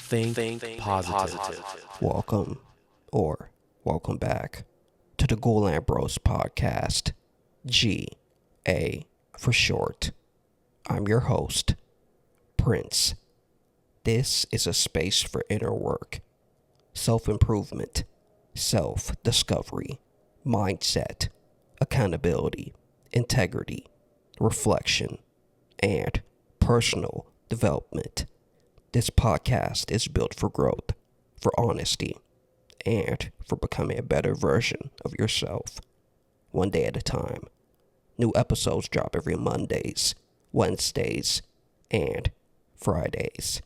Think positive. Welcome, or welcome back, to the Golan Bros podcast, GA for short. I'm your host, Prince. This is a space for inner work, self-improvement, self-discovery, mindset, accountability, integrity, reflection, and personal development. This podcast is built for growth, for honesty, and for becoming a better version of yourself, one day at a time. New episodes drop every Mondays, Wednesdays, and Fridays.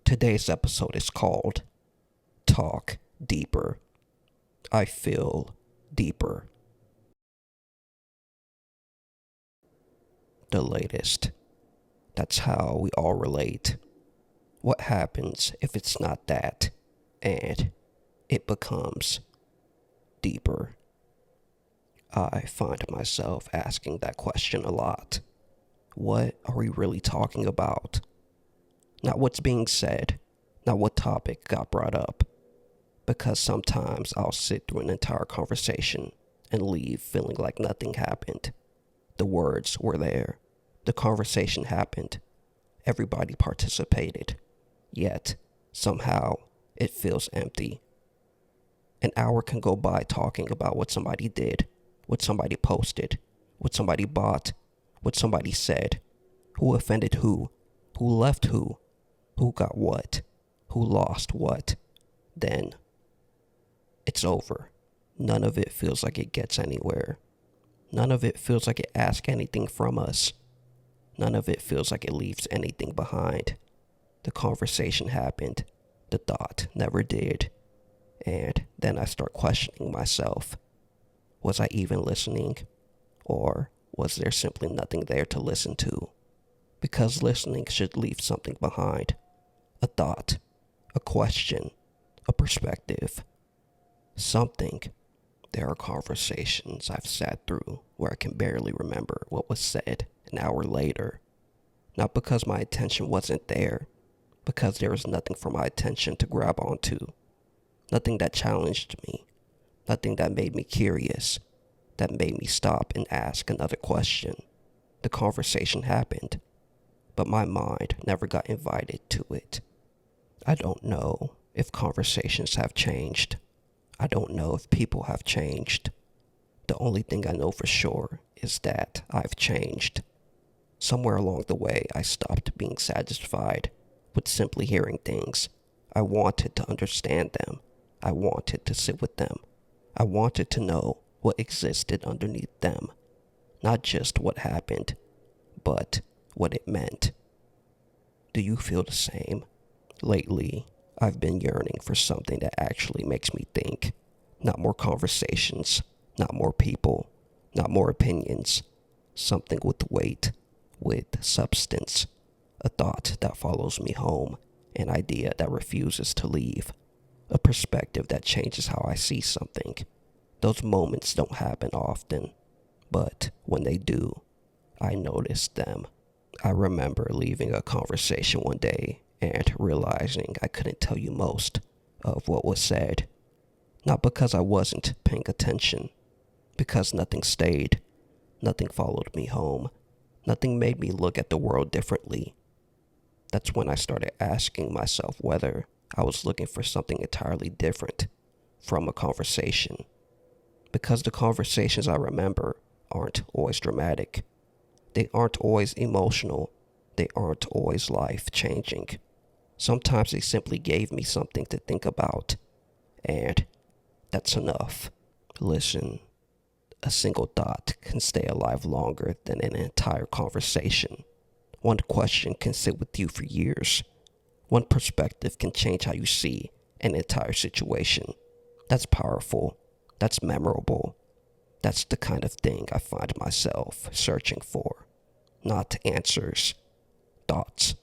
Today's episode is called Talk Deeper. I feel deeper. The latest. That's how we all relate. What happens if it's not that, and it becomes deeper? I find myself asking that question a lot. What are we really talking about? Not what's being said, not what topic got brought up. Because sometimes I'll sit through an entire conversation and leave feeling like nothing happened. The words were there. The conversation happened. Everybody participated. Yet, somehow, it feels empty. An hour can go by talking about what somebody did, what somebody posted, what somebody bought, what somebody said, who offended who left who got what, who lost what. Then, it's over. None of it feels like it gets anywhere. None of it feels like it asks anything from us. None of it feels like it leaves anything behind. The conversation happened. The thought never did. And then I start questioning myself. Was I even listening? Or was there simply nothing there to listen to? Because listening should leave something behind. A thought, a question, a perspective. Something. There are conversations I've sat through where I can barely remember what was said an hour later. Not because my attention wasn't there, because there was nothing for my attention to grab onto. Nothing that challenged me. Nothing that made me curious. That made me stop and ask another question. The conversation happened, but my mind never got invited to it. I don't know if conversations have changed. I don't know if people have changed. The only thing I know for sure is that I've changed. Somewhere along the way, I stopped being satisfied with simply hearing things. I wanted to understand them. I wanted to sit with them. I wanted to know what existed underneath them. Not just what happened, but what it meant. Do you feel the same? Lately, I've been yearning for something that actually makes me think. Not more conversations, not more people, not more opinions. Something with weight, with substance. A thought that follows me home, an idea that refuses to leave, a perspective that changes how I see something. Those moments don't happen often, but when they do, I notice them. I remember leaving a conversation one day and realizing I couldn't tell you most of what was said. Not because I wasn't paying attention, because nothing stayed, nothing followed me home, nothing made me look at the world differently. That's when I started asking myself whether I was looking for something entirely different from a conversation. Because the conversations I remember aren't always dramatic. They aren't always emotional. They aren't always life-changing. Sometimes they simply gave me something to think about. And that's enough. Listen, a single thought can stay alive longer than an entire conversation. One question can sit with you for years. One perspective can change how you see an entire situation. That's powerful. That's memorable. That's the kind of thing I find myself searching for. Not answers. Thoughts.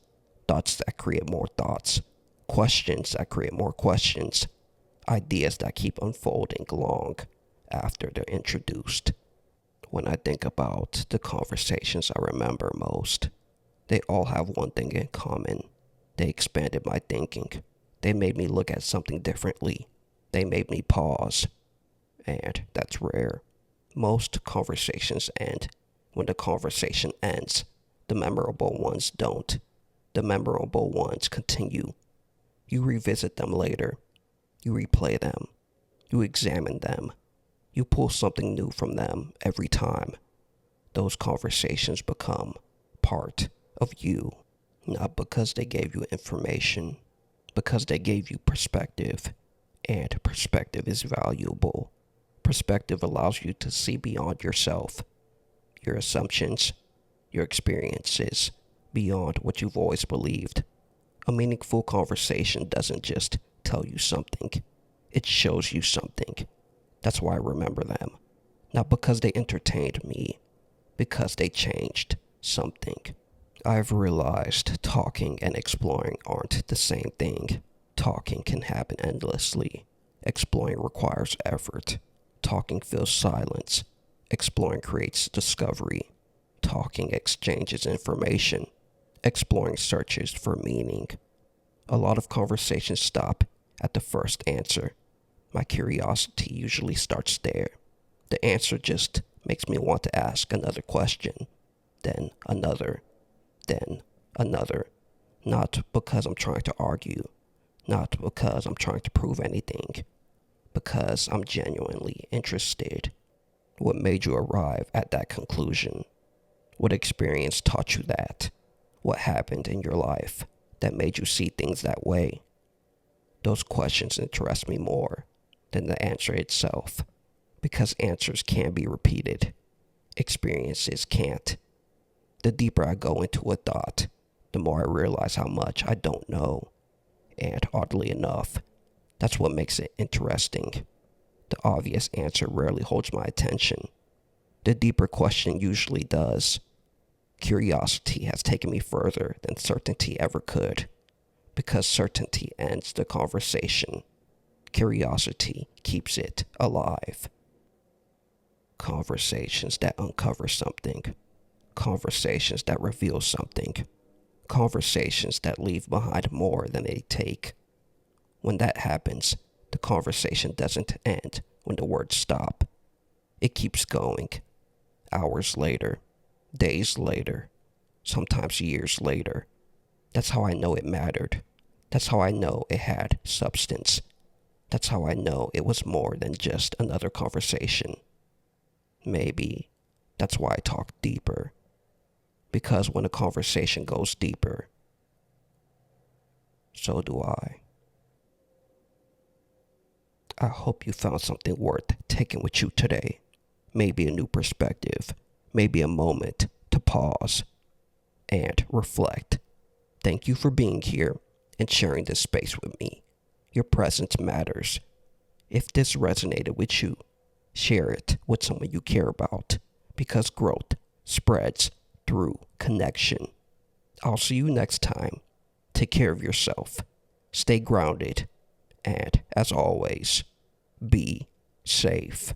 Thoughts that create more thoughts. Questions that create more questions. Ideas that keep unfolding long after they're introduced. When I think about the conversations I remember most, they all have one thing in common. They expanded my thinking. They made me look at something differently. They made me pause. And that's rare. Most conversations end. When the conversation ends, the memorable ones don't. The memorable ones continue. You revisit them later. You replay them. You examine them. You pull something new from them every time. Those conversations become part of you. Not because they gave you information, because they gave you perspective. And perspective is valuable. Perspective allows you to see beyond yourself, your assumptions, your experiences, beyond what you've always believed. A meaningful conversation doesn't just tell you something, it shows you something. That's why I remember them. Not because they entertained me, because they changed something. I've realized talking and exploring aren't the same thing. Talking can happen endlessly. Exploring requires effort. Talking fills silence. Exploring creates discovery. Talking exchanges information. Exploring searches for meaning. A lot of conversations stop at the first answer. My curiosity usually starts there. The answer just makes me want to ask another question, then another, then another. Not because I'm trying to argue, not because I'm trying to prove anything, because I'm genuinely interested. What made you arrive at that conclusion? What experience taught you that? What happened in your life that made you see things that way? Those questions interest me more than the answer itself, because answers can be repeated. Experiences can't. The deeper I go into a thought, the more I realize how much I don't know. And oddly enough, that's what makes it interesting. The obvious answer rarely holds my attention. The deeper question usually does. Curiosity has taken me further than certainty ever could, because certainty ends the conversation. Curiosity keeps it alive. Conversations that uncover something. Conversations that reveal something. Conversations that leave behind more than they take. When that happens, the conversation doesn't end when the words stop. It keeps going. Hours later, days later, sometimes years later. That's how I know it mattered. That's how I know it had substance. That's how I know it was more than just another conversation. Maybe that's why I talk deeper. Because when a conversation goes deeper, so do I. I hope you found something worth taking with you today. Maybe a new perspective. Maybe a moment to pause and reflect. Thank you for being here and sharing this space with me. Your presence matters. If this resonated with you, share it with someone you care about, because growth spreads through connection. I'll see you next time. Take care of yourself. Stay grounded. And as always, be safe.